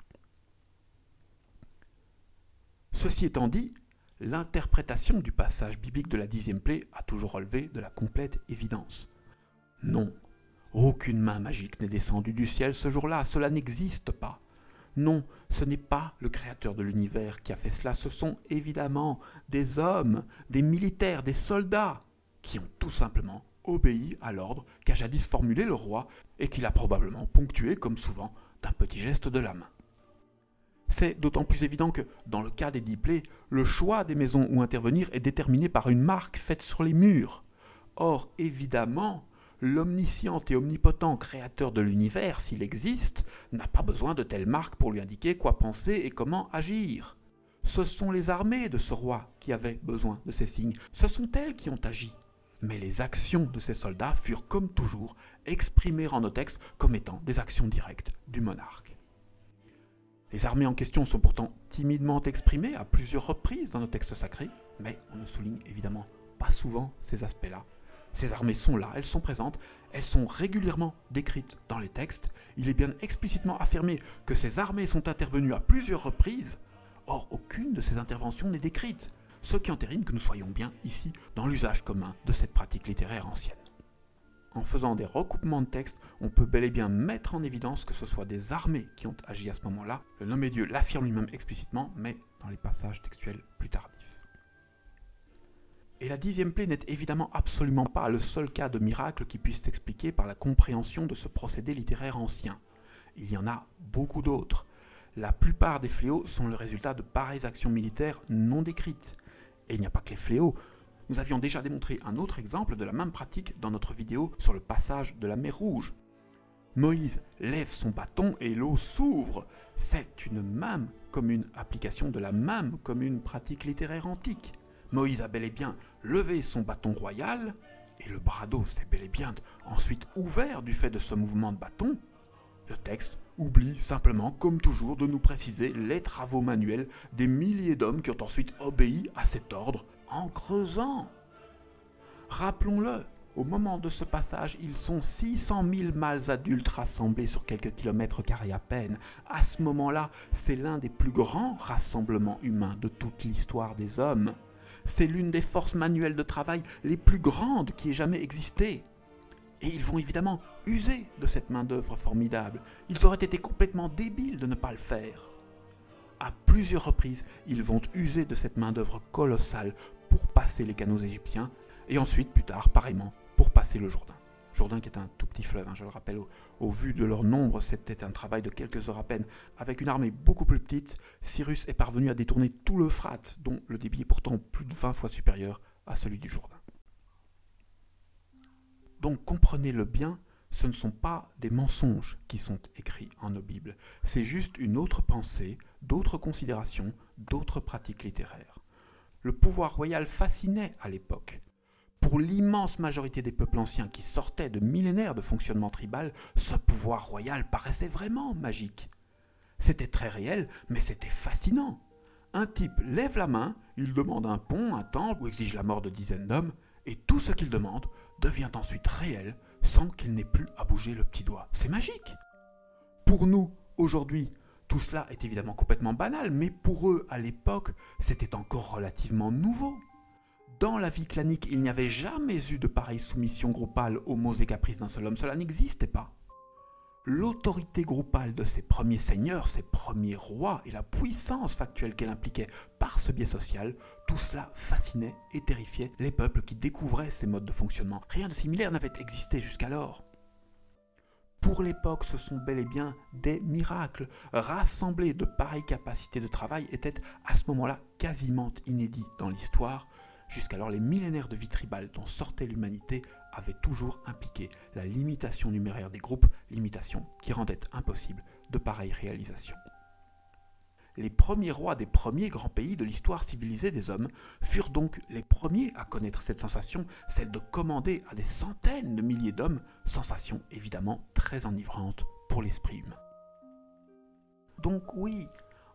Ceci étant dit, l'interprétation du passage biblique de la 10e plaie a toujours relevé de la complète évidence. Non, aucune main magique n'est descendue du ciel ce jour-là, cela n'existe pas. Non, ce n'est pas le créateur de l'univers qui a fait cela, ce sont évidemment des hommes, des militaires, des soldats, qui ont tout simplement obéi à l'ordre qu'a jadis formulé le roi et qu'il a probablement ponctué, comme souvent, d'un petit geste de la main. C'est d'autant plus évident que, dans le cas des 10 plaies, le choix des maisons où intervenir est déterminé par une marque faite sur les murs. Or, évidemment, l'omniscient et omnipotent créateur de l'univers, s'il existe, n'a pas besoin de telle marque pour lui indiquer quoi penser et comment agir. Ce sont les armées de ce roi qui avaient besoin de ces signes, ce sont elles qui ont agi. Mais les actions de ces soldats furent, comme toujours, exprimées en nos textes comme étant des actions directes du monarque. Les armées en question sont pourtant timidement exprimées à plusieurs reprises dans nos textes sacrés, mais on ne souligne évidemment pas souvent ces aspects-là. Ces armées sont là, elles sont présentes, elles sont régulièrement décrites dans les textes. Il est bien explicitement affirmé que ces armées sont intervenues à plusieurs reprises. Or, aucune de ces interventions n'est décrite, ce qui entérine que nous soyons bien ici dans l'usage commun de cette pratique littéraire ancienne. En faisant des recoupements de textes, on peut bel et bien mettre en évidence que ce soit des armées qui ont agi à ce moment-là. Le nommé Dieu l'affirme lui-même explicitement, mais dans les passages textuels plus tardifs. Et la 10e plaie n'est évidemment absolument pas le seul cas de miracle qui puisse s'expliquer par la compréhension de ce procédé littéraire ancien. Il y en a beaucoup d'autres. La plupart des fléaux sont le résultat de pareilles actions militaires non décrites. Et il n'y a pas que les fléaux. Nous avions déjà démontré un autre exemple de la même pratique dans notre vidéo sur le passage de la mer Rouge. Moïse lève son bâton et l'eau s'ouvre. C'est une même commune application de la même commune pratique littéraire antique. Moïse a bel et bien levé son bâton royal, et le bras d'eau s'est bel et bien ensuite ouvert du fait de ce mouvement de bâton. Le texte oublie simplement, comme toujours, de nous préciser les travaux manuels des milliers d'hommes qui ont ensuite obéi à cet ordre en creusant. Rappelons-le, au moment de ce passage, ils sont 600 000 mâles adultes rassemblés sur quelques kilomètres carrés à peine. À ce moment-là, c'est l'un des plus grands rassemblements humains de toute l'histoire des hommes. C'est l'une des forces manuelles de travail les plus grandes qui ait jamais existé. Et ils vont évidemment user de cette main-d'œuvre formidable. Ils auraient été complètement débiles de ne pas le faire. À plusieurs reprises, ils vont user de cette main-d'œuvre colossale pour passer les canaux égyptiens, et ensuite, plus tard, pareillement, pour passer le Jourdain. Jourdain qui est un tout petit fleuve, je le rappelle, au vu de leur nombre, c'était un travail de quelques heures à peine. Avec une armée beaucoup plus petite, Cyrus est parvenu à détourner tout l'Euphrate, dont le débit est pourtant plus de 20 fois supérieur à celui du Jourdain. Donc comprenez-le bien, ce ne sont pas des mensonges qui sont écrits en nos Bibles, c'est juste une autre pensée, d'autres considérations, d'autres pratiques littéraires. Le pouvoir royal fascinait à l'époque. Pour l'immense majorité des peuples anciens qui sortaient de millénaires de fonctionnement tribal, ce pouvoir royal paraissait vraiment magique. C'était très réel, mais c'était fascinant. Un type lève la main, il demande un pont, un temple ou exige la mort de dizaines d'hommes, et tout ce qu'il demande devient ensuite réel sans qu'il n'ait plus à bouger le petit doigt. C'est magique. Pour nous, aujourd'hui, tout cela est évidemment complètement banal, mais pour eux, à l'époque, c'était encore relativement nouveau. Dans la vie clanique, il n'y avait jamais eu de pareille soumission groupale aux maux et caprices d'un seul homme, cela n'existait pas. L'autorité groupale de ces premiers seigneurs, ces premiers rois et la puissance factuelle qu'elle impliquait par ce biais social, tout cela fascinait et terrifiait les peuples qui découvraient ces modes de fonctionnement. Rien de similaire n'avait existé jusqu'alors. Pour l'époque, ce sont bel et bien des miracles. Rassembler de pareilles capacités de travail était à ce moment-là quasiment inédit dans l'histoire. Jusqu'alors, les millénaires de vie tribale dont sortait l'humanité avaient toujours impliqué la limitation numéraire des groupes, limitation qui rendait impossible de pareilles réalisations. Les premiers rois des premiers grands pays de l'histoire civilisée des hommes furent donc les premiers à connaître cette sensation, celle de commander à des centaines de milliers d'hommes, sensation évidemment très enivrante pour l'esprit humain. Donc oui,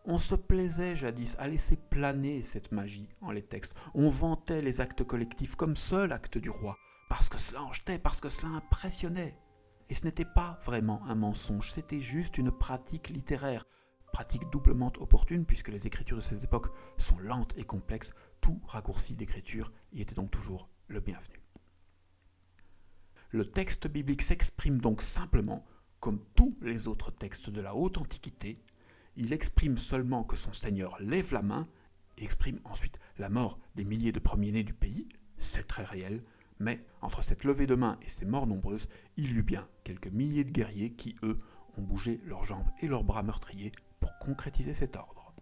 on se plaisait jadis à laisser planer cette magie en les textes. On vantait les actes collectifs comme seul acte du roi, parce que cela en jetait, parce que cela impressionnait. Et ce n'était pas vraiment un mensonge, c'était juste une pratique littéraire, pratique doublement opportune puisque les écritures de ces époques sont lentes et complexes, tout raccourci d'écriture y était donc toujours le bienvenu. Le texte biblique s'exprime donc simplement comme tous les autres textes de la haute antiquité. Il exprime seulement que son Seigneur lève la main et exprime ensuite la mort des milliers de premiers-nés du pays, c'est très réel, mais entre cette levée de main et ces morts nombreuses, il y eut bien quelques milliers de guerriers qui, eux, ont bougé leurs jambes et leurs bras meurtriers pour concrétiser cet ordre.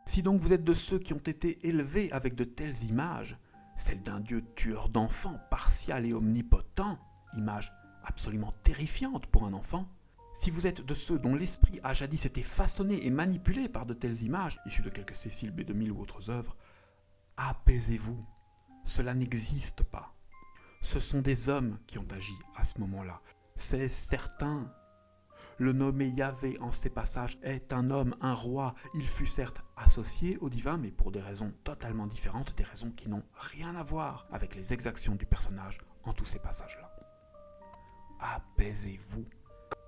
Si donc vous êtes de ceux qui ont été élevés avec de telles images, celle d'un Dieu tueur d'enfants, partial et omnipotent, image absolument terrifiante pour un enfant, si vous êtes de ceux dont l'esprit a jadis été façonné et manipulé par de telles images, issues de quelques Cécile B. 2000 ou autres œuvres, apaisez-vous, cela n'existe pas. Ce sont des hommes qui ont agi à ce moment-là, c'est certain. Le nommé Yahvé en ces passages est un homme, un roi. Il fut certes associé au divin, mais pour des raisons totalement différentes, des raisons qui n'ont rien à voir avec les exactions du personnage en tous ces passages-là. Apaisez-vous,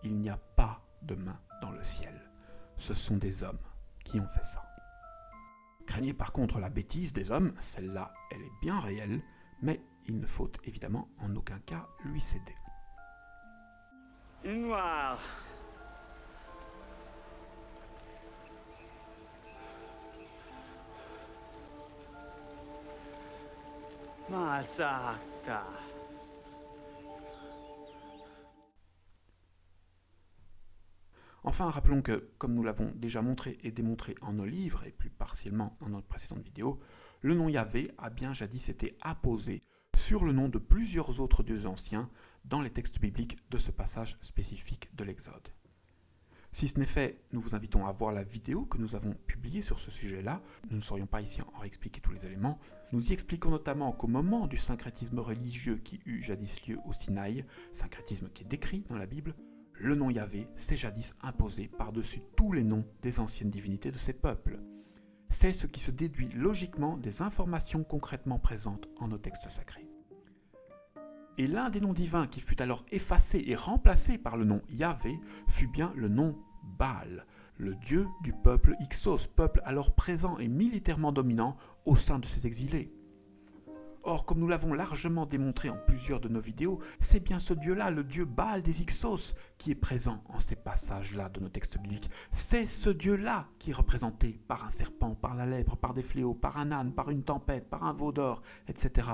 il n'y a pas de main dans le ciel. Ce sont des hommes qui ont fait ça. Craignez par contre la bêtise des hommes, celle-là, elle est bien réelle, mais il ne faut évidemment en aucun cas lui céder. Noir. Masaka. Enfin, rappelons que, comme nous l'avons déjà montré et démontré en nos livres, et plus partiellement dans notre précédente vidéo, le nom Yahvé a bien jadis été apposé sur le nom de plusieurs autres dieux anciens dans les textes bibliques de ce passage spécifique de l'Exode. Si ce n'est fait, nous vous invitons à voir la vidéo que nous avons publiée sur ce sujet-là. Nous ne saurions pas ici en réexpliquer tous les éléments. Nous y expliquons notamment qu'au moment du syncrétisme religieux qui eut jadis lieu au Sinaï, syncrétisme qui est décrit dans la Bible, le nom Yahvé s'est jadis imposé par-dessus tous les noms des anciennes divinités de ces peuples. C'est ce qui se déduit logiquement des informations concrètement présentes en nos textes sacrés. Et l'un des noms divins qui fut alors effacé et remplacé par le nom Yahvé fut bien le nom Baal, le dieu du peuple Hyksos, peuple alors présent et militairement dominant au sein de ces exilés. Or, comme nous l'avons largement démontré en plusieurs de nos vidéos, c'est bien ce dieu-là, le dieu Baal des Hyksos, qui est présent en ces passages-là de nos textes bibliques. C'est ce dieu-là qui est représenté par un serpent, par la lèpre, par des fléaux, par un âne, par une tempête, par un veau d'or, etc.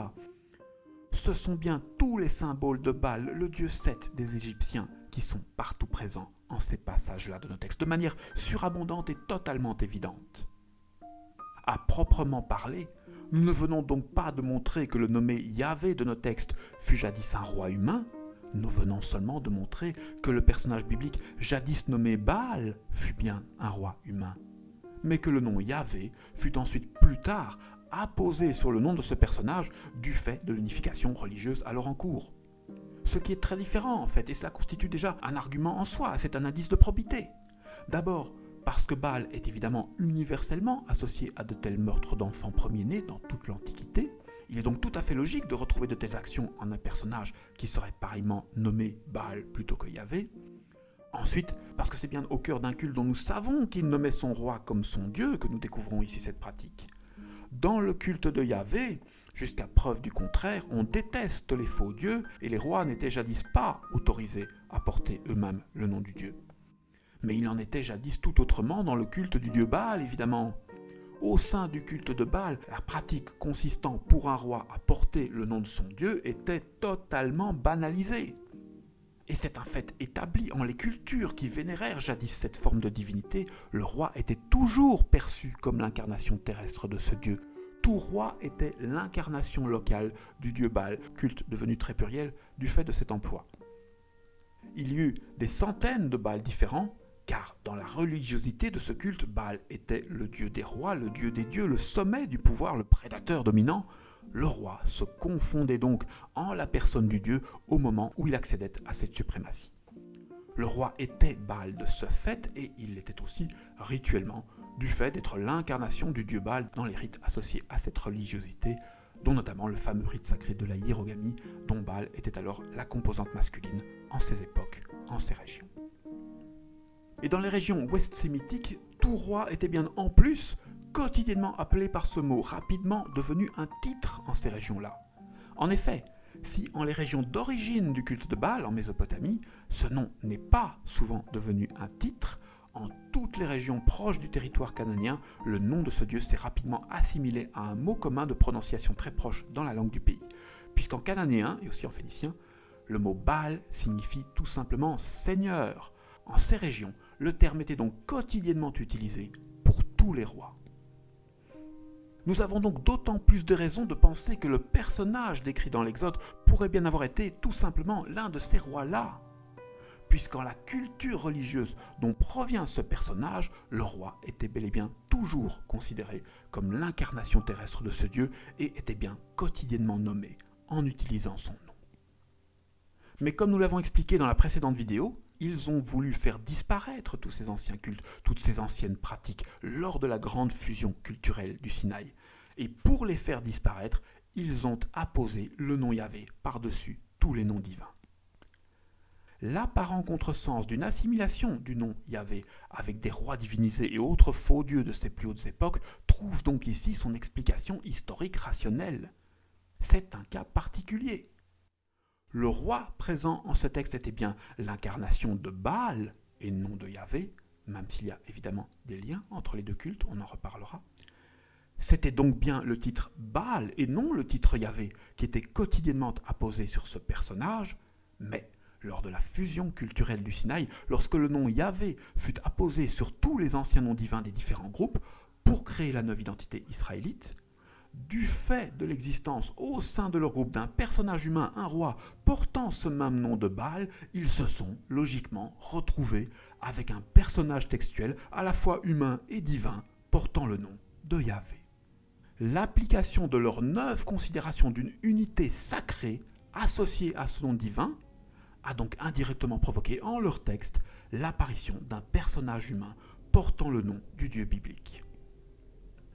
Ce sont bien tous les symboles de Baal, le dieu Seth des Égyptiens, qui sont partout présents en ces passages-là de nos textes, de manière surabondante et totalement évidente. À proprement parler, nous ne venons donc pas de montrer que le nommé Yahvé de nos textes fut jadis un roi humain, nous venons seulement de montrer que le personnage biblique jadis nommé Baal fut bien un roi humain, mais que le nom Yahvé fut ensuite plus tard apposé sur le nom de ce personnage du fait de l'unification religieuse alors en cours. Ce qui est très différent en fait, et cela constitue déjà un argument en soi, c'est un indice de probité. D'abord, parce que Baal est évidemment universellement associé à de tels meurtres d'enfants premiers-nés dans toute l'Antiquité, il est donc tout à fait logique de retrouver de telles actions en un personnage qui serait pareillement nommé Baal plutôt que Yahvé. Ensuite, parce que c'est bien au cœur d'un culte dont nous savons qu'il nommait son roi comme son dieu que nous découvrons ici cette pratique. Dans le culte de Yahvé, jusqu'à preuve du contraire, on déteste les faux dieux et les rois n'étaient jadis pas autorisés à porter eux-mêmes le nom du dieu. Mais il en était jadis tout autrement dans le culte du dieu Baal, évidemment. Au sein du culte de Baal, la pratique consistant pour un roi à porter le nom de son dieu était totalement banalisée. Et c'est un fait établi en les cultures qui vénérèrent jadis cette forme de divinité, le roi était toujours perçu comme l'incarnation terrestre de ce dieu. Tout roi était l'incarnation locale du dieu Baal, culte devenu très pluriel du fait de cet emploi. Il y eut des centaines de Baals différents, car dans la religiosité de ce culte, Baal était le dieu des rois, le dieu des dieux, le sommet du pouvoir, le prédateur dominant. Le roi se confondait donc en la personne du dieu au moment où il accédait à cette suprématie. Le roi était Baal de ce fait et il l'était aussi rituellement, du fait d'être l'incarnation du dieu Baal dans les rites associés à cette religiosité, dont notamment le fameux rite sacré de la hiérogamie, dont Baal était alors la composante masculine en ces époques, en ces régions. Et dans les régions ouest-sémitiques, tout roi était bien en plus quotidiennement appelé par ce mot, rapidement devenu un titre en ces régions-là. En effet, si en les régions d'origine du culte de Baal, en Mésopotamie, ce nom n'est pas souvent devenu un titre, en toutes les régions proches du territoire cananéen, le nom de ce dieu s'est rapidement assimilé à un mot commun de prononciation très proche dans la langue du pays, puisqu'en cananéen et aussi en phénicien, le mot Baal signifie tout simplement Seigneur. En ces régions, le terme était donc quotidiennement utilisé pour tous les rois. Nous avons donc d'autant plus de raisons de penser que le personnage décrit dans l'Exode pourrait bien avoir été tout simplement l'un de ces rois-là. Puisqu'en la culture religieuse dont provient ce personnage, le roi était bel et bien toujours considéré comme l'incarnation terrestre de ce dieu et était bien quotidiennement nommé en utilisant son nom. Mais comme nous l'avons expliqué dans la précédente vidéo, ils ont voulu faire disparaître tous ces anciens cultes, toutes ces anciennes pratiques lors de la grande fusion culturelle du Sinaï. Et pour les faire disparaître, ils ont apposé le nom Yahvé par-dessus tous les noms divins. L'apparent contresens d'une assimilation du nom Yahvé avec des rois divinisés et autres faux dieux de ces plus hautes époques trouve donc ici son explication historique rationnelle. C'est un cas particulier. Le roi présent en ce texte était bien l'incarnation de Baal et non de Yahvé, même s'il y a évidemment des liens entre les deux cultes, on en reparlera. C'était donc bien le titre Baal et non le titre Yahvé qui était quotidiennement apposé sur ce personnage, mais lors de la fusion culturelle du Sinaï, lorsque le nom Yahvé fut apposé sur tous les anciens noms divins des différents groupes pour créer la neuve identité israélite, du fait de l'existence au sein de leur groupe d'un personnage humain, un roi, portant ce même nom de Baal, ils se sont logiquement retrouvés avec un personnage textuel à la fois humain et divin, portant le nom de Yahvé. L'application de leur neuve considération d'une unité sacrée associée à ce nom divin a donc indirectement provoqué en leur texte l'apparition d'un personnage humain portant le nom du Dieu biblique.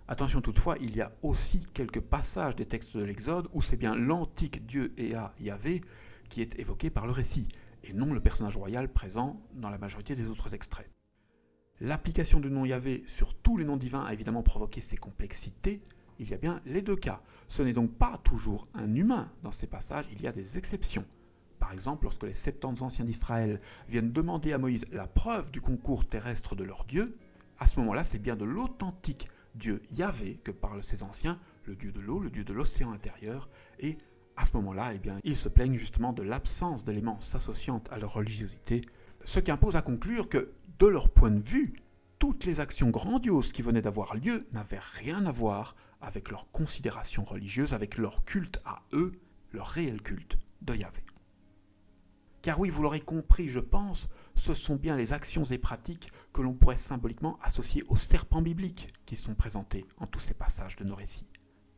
Attention toutefois, il y a aussi quelques passages des textes de l'Exode où c'est bien l'antique Dieu Ea Yahvé qui est évoqué par le récit, et non le personnage royal présent dans la majorité des autres extraits. L'application du nom Yahvé sur tous les noms divins a évidemment provoqué ces complexités, il y a bien les deux cas. Ce n'est donc pas toujours un humain dans ces passages, il y a des exceptions. Par exemple, lorsque les 70 anciens d'Israël viennent demander à Moïse la preuve du concours terrestre de leur Dieu, à ce moment-là, c'est bien de l'authentique Dieu Yahvé que parlent ces anciens, le Dieu de l'eau, le Dieu de l'océan intérieur, et à ce moment-là, ils se plaignent justement de l'absence d'éléments s'associant à leur religiosité, ce qui impose à conclure que, de leur point de vue, toutes les actions grandioses qui venaient d'avoir lieu n'avaient rien à voir avec leur considération religieuse, avec leur culte à eux, leur réel culte de Yahvé. Car oui, vous l'aurez compris, je pense, ce sont bien les actions et pratiques que l'on pourrait symboliquement associer aux serpents bibliques qui sont présentés en tous ces passages de nos récits.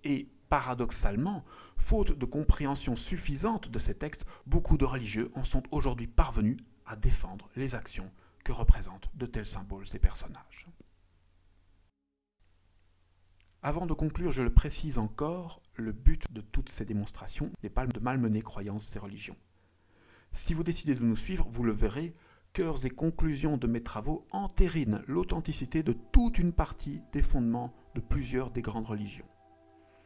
Et paradoxalement, faute de compréhension suffisante de ces textes, beaucoup de religieux en sont aujourd'hui parvenus à défendre les actions que représentent de tels symboles et personnages. Avant de conclure, je le précise encore, le but de toutes ces démonstrations n'est pas de malmener croyances et religions. Si vous décidez de nous suivre, vous le verrez, cœurs et conclusions de mes travaux entérinent l'authenticité de toute une partie des fondements de plusieurs des grandes religions.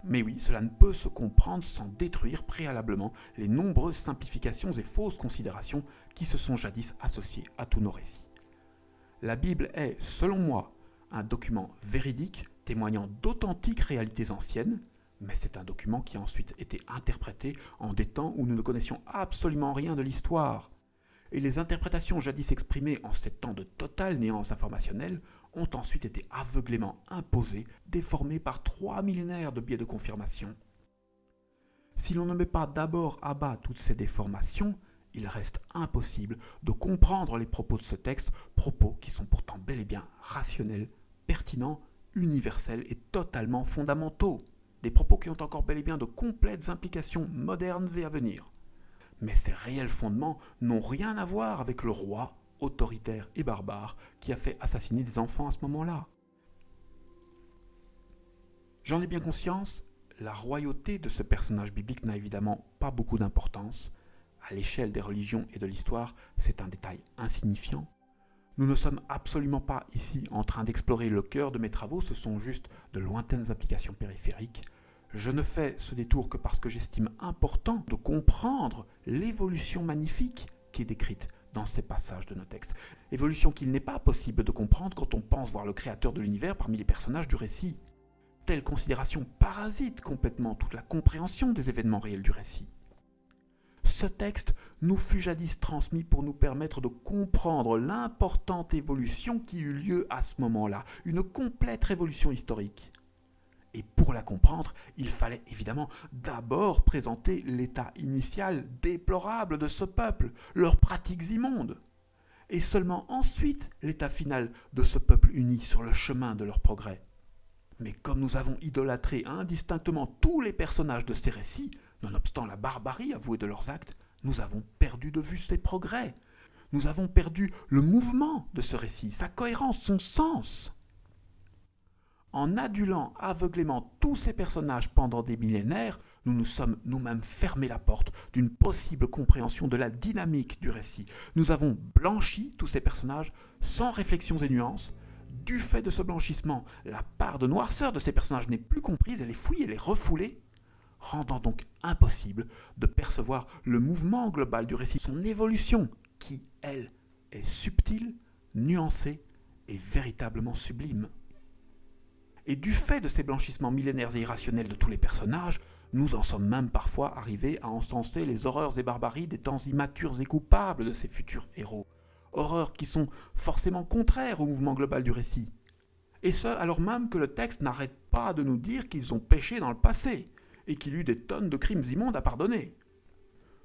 Mais oui, cela ne peut se comprendre sans détruire préalablement les nombreuses simplifications et fausses considérations qui se sont jadis associées à tous nos récits. La Bible est, selon moi, un document véridique témoignant d'authentiques réalités anciennes, mais c'est un document qui a ensuite été interprété en des temps où nous ne connaissions absolument rien de l'histoire. Et les interprétations jadis exprimées en ces temps de totale néance informationnelle ont ensuite été aveuglément imposées, déformées par 3 millénaires de biais de confirmation. Si l'on ne met pas d'abord à bas toutes ces déformations, il reste impossible de comprendre les propos de ce texte, propos qui sont pourtant bel et bien rationnels, pertinents, universels et totalement fondamentaux. Des propos qui ont encore bel et bien de complètes implications modernes et à venir. Mais ces réels fondements n'ont rien à voir avec le roi, autoritaire et barbare, qui a fait assassiner des enfants à ce moment-là. J'en ai bien conscience, la royauté de ce personnage biblique n'a évidemment pas beaucoup d'importance. À l'échelle des religions et de l'histoire, c'est un détail insignifiant. Nous ne sommes absolument pas ici en train d'explorer le cœur de mes travaux, ce sont juste de lointaines applications périphériques. Je ne fais ce détour que parce que j'estime important de comprendre l'évolution magnifique qui est décrite dans ces passages de nos textes. Évolution qu'il n'est pas possible de comprendre quand on pense voir le créateur de l'univers parmi les personnages du récit. Telle considération parasite complètement toute la compréhension des événements réels du récit. Ce texte nous fut jadis transmis pour nous permettre de comprendre l'importante évolution qui eut lieu à ce moment-là, une complète révolution historique. Et pour la comprendre, il fallait évidemment d'abord présenter l'état initial déplorable de ce peuple, leurs pratiques immondes, et seulement ensuite l'état final de ce peuple uni sur le chemin de leur progrès. Mais comme nous avons idolâtré indistinctement tous les personnages de ces récits, nonobstant la barbarie avouée de leurs actes, nous avons perdu de vue ces progrès. Nous avons perdu le mouvement de ce récit, sa cohérence, son sens. En adulant aveuglément tous ces personnages pendant des millénaires, nous nous sommes nous-mêmes fermé la porte d'une possible compréhension de la dynamique du récit. Nous avons blanchi tous ces personnages sans réflexions et nuances. Du fait de ce blanchissement, la part de noirceur de ces personnages n'est plus comprise, elle est fouillée, elle est refoulée, rendant donc impossible de percevoir le mouvement global du récit, son évolution, qui, elle, est subtile, nuancée et véritablement sublime. Et du fait de ces blanchissements millénaires et irrationnels de tous les personnages, nous en sommes même parfois arrivés à encenser les horreurs et barbaries des temps immatures et coupables de ces futurs héros. Horreurs qui sont forcément contraires au mouvement global du récit. Et ce, alors même que le texte n'arrête pas de nous dire qu'ils ont péché dans le passé, et qu'il y eut des tonnes de crimes immondes à pardonner.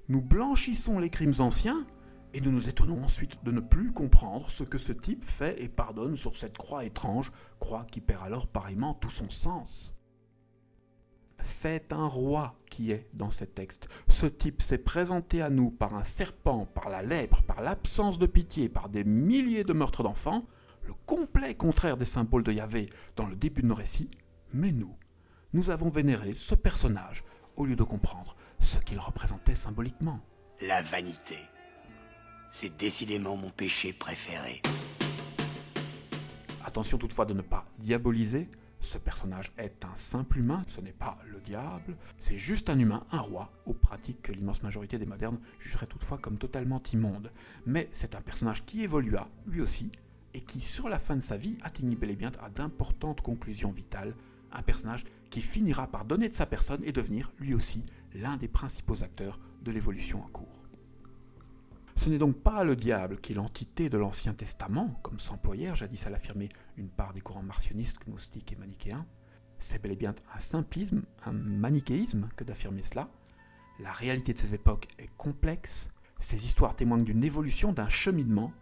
Nous blanchissons les crimes anciens, et nous nous étonnons ensuite de ne plus comprendre ce que ce type fait et pardonne sur cette croix étrange, croix qui perd alors pareillement tout son sens. C'est un roi qui est dans ces textes. Ce type s'est présenté à nous par un serpent, par la lèpre, par l'absence de pitié, par des milliers de meurtres d'enfants, le complet contraire des symboles de Yahvé dans le début de nos récits, mais nous avons vénéré ce personnage au lieu de comprendre ce qu'il représentait symboliquement. La vanité. C'est décidément mon péché préféré. Attention toutefois de ne pas diaboliser. Ce personnage est un simple humain, ce n'est pas le diable, c'est juste un humain, un roi, aux pratiques que l'immense majorité des modernes jugerait toutefois comme totalement immondes. Mais c'est un personnage qui évolua, lui aussi, et qui, sur la fin de sa vie, atteignit bel et bien à d'importantes conclusions vitales, un personnage qui finira par donner de sa personne et devenir, lui aussi, l'un des principaux acteurs de l'évolution en cours. Ce n'est donc pas le diable qui est l'entité de l'Ancien Testament, comme s'employèrent jadis à l'affirmer une part des courants marcionistes, gnostiques et manichéens. C'est bel et bien un simplisme, un manichéisme que d'affirmer cela. La réalité de ces époques est complexe, ces histoires témoignent d'une évolution, d'un cheminement,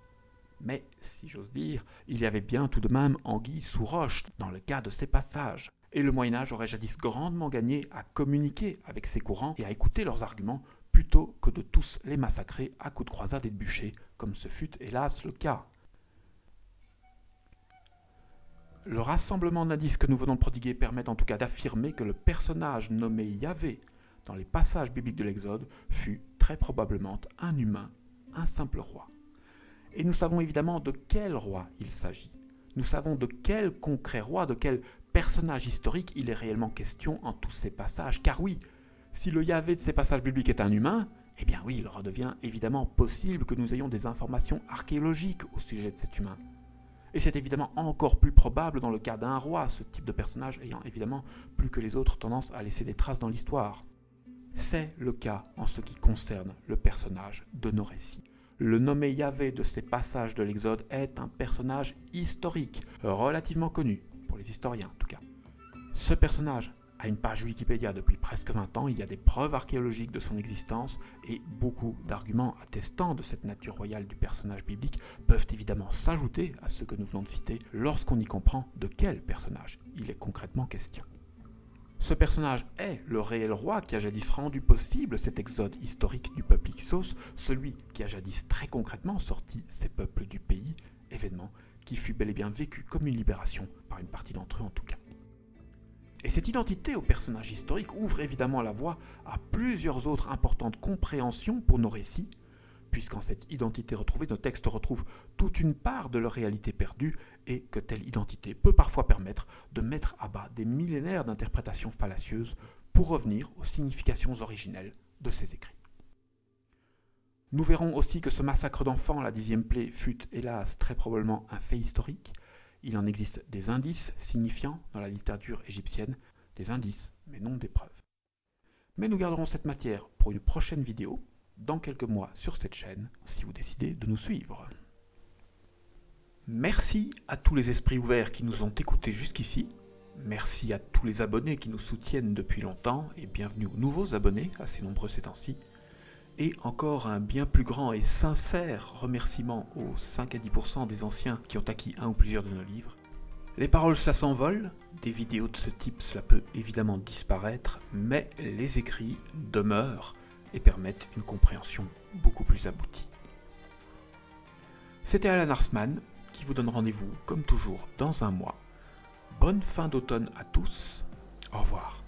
mais, si j'ose dire, il y avait bien tout de même anguille sous roche dans le cas de ces passages. Et le Moyen-Âge aurait jadis grandement gagné à communiquer avec ces courants et à écouter leurs arguments plutôt que de tous les massacrer à coups de croisade et de bûchers, comme ce fut hélas le cas. Le rassemblement d'indices que nous venons de prodiguer permet en tout cas d'affirmer que le personnage nommé Yahvé dans les passages bibliques de l'Exode fut très probablement un humain, un simple roi. Et nous savons évidemment de quel roi il s'agit. Nous savons de quel concret roi, de quel personnage historique il est réellement question en tous ces passages. Car oui, si le Yahvé de ces passages bibliques est un humain, eh bien oui, il redevient évidemment possible que nous ayons des informations archéologiques au sujet de cet humain. Et c'est évidemment encore plus probable dans le cas d'un roi, ce type de personnage ayant évidemment plus que les autres tendance à laisser des traces dans l'histoire. C'est le cas en ce qui concerne le personnage de nos récits. Le nommé Yahvé de ces passages de l'Exode est un personnage historique, relativement connu, pour les historiens en tout cas. Ce personnage a une page Wikipédia depuis presque 20 ans, il y a des preuves archéologiques de son existence et beaucoup d'arguments attestant de cette nature royale du personnage biblique peuvent évidemment s'ajouter à ceux que nous venons de citer lorsqu'on y comprend de quel personnage il est concrètement question. Ce personnage est le réel roi qui a jadis rendu possible cet exode historique du peuple Hyksos, celui qui a jadis très concrètement sorti ces peuples du pays, événement qui fut bel et bien vécu comme une libération par une partie d'entre eux en tout cas. Et cette identité au personnage historique ouvre évidemment la voie à plusieurs autres importantes compréhensions pour nos récits, puisqu'en cette identité retrouvée, nos textes retrouvent toute une part de leur réalité perdue et que telle identité peut parfois permettre de mettre à bas des millénaires d'interprétations fallacieuses pour revenir aux significations originelles de ces écrits. Nous verrons aussi que ce massacre d'enfants, la 10e plaie, fut hélas très probablement un fait historique. Il en existe des indices signifiants dans la littérature égyptienne, des indices mais non des preuves. Mais nous garderons cette matière pour une prochaine vidéo, dans quelques mois sur cette chaîne, si vous décidez de nous suivre. Merci à tous les esprits ouverts qui nous ont écoutés jusqu'ici. Merci à tous les abonnés qui nous soutiennent depuis longtemps et bienvenue aux nouveaux abonnés, assez nombreux ces temps-ci. Et encore un bien plus grand et sincère remerciement aux 5 à 10% des anciens qui ont acquis un ou plusieurs de nos livres. Les paroles, cela s'envole, des vidéos de ce type, cela peut évidemment disparaître, mais les écrits demeurent et permettent une compréhension beaucoup plus aboutie. C'était Alan Arsman qui vous donne rendez-vous, comme toujours, dans un mois. Bonne fin d'automne à tous, au revoir.